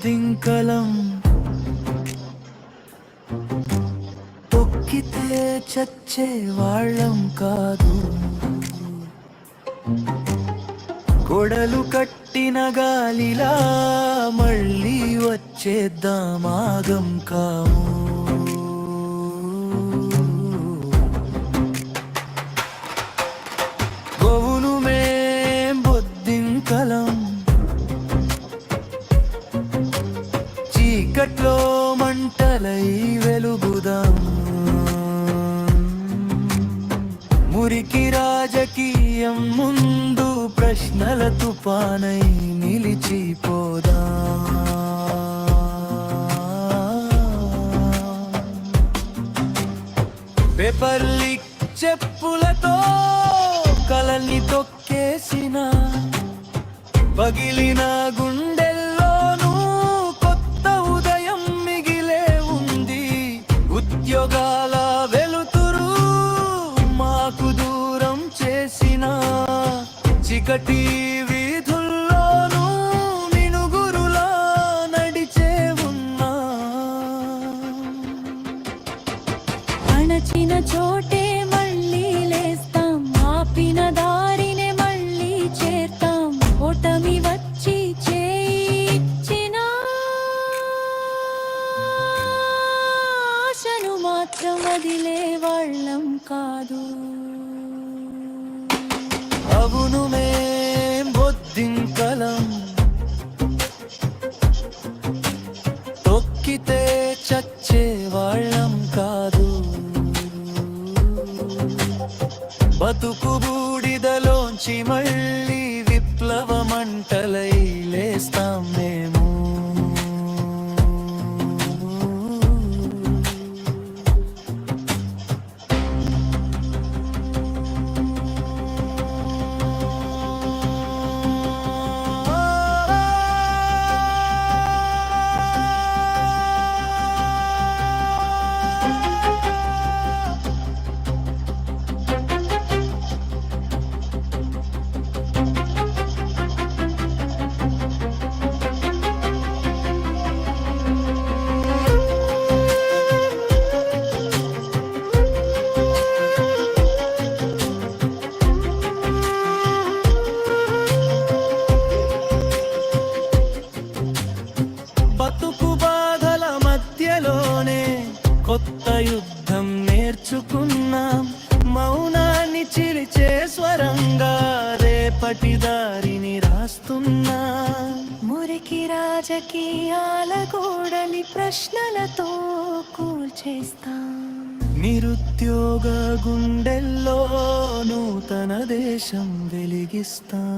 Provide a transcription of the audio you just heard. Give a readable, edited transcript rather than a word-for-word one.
బొద్దింకలం తొక్కితే చచ్చే వాళ్ళం కాదు. కొడలు కట్టిన గాలిలా మళ్ళీ వచ్చేద్దాం, ఆగం కాము. గోవును మేం బొద్దింకలం, చీకట్లో మంటలై వెలుగుదాం. మురికి రాజకీయం ముందు ప్రశ్నల తుఫానై నిలిచిపోదా. పేపర్ లీక్ చెప్పులతో కలల్ని తొక్కేసిన పగిలిన గుండెల్లోనూ కొత్త ఉదయం మిగిలే ఉంది. ఉద్యోగాల వెలుతురు మాకు దూరం చేసిన చీకటి వీధుల్లోనూ మినుగురులా నడిచే ఉన్నా. అణచిన చోటే మళ్ళీ లేస్తాం, ఆపిన దారినే మళ్ళీ చేర్తాం. ఓటమి వచ్చి చేయిచ్చిన ఆశను మాత్రం వదిలే వాళ్ళం కాదు. అవును మేం బొద్దింకలం, తొక్కితే చచ్చే వాళ్ళం కాదు. బతుకు బూడిదలోంచి మళ్ళీ విప్లవ మంటలై లేస్తాం మేము. బతుకు బాధల మధ్యలోనే కొత్త యుద్ధం నేర్చుకున్నాం. మౌనాన్ని చిరిచే స్వరంగా రేపటి దారిని రాస్తున్నా. మురికి రాజకీయాల గోడలి ప్రశ్నలతో కూల్చేస్తాం. నిరుద్యోగ గుండెల్లో నూతన దేశం వెలిగిస్తాం.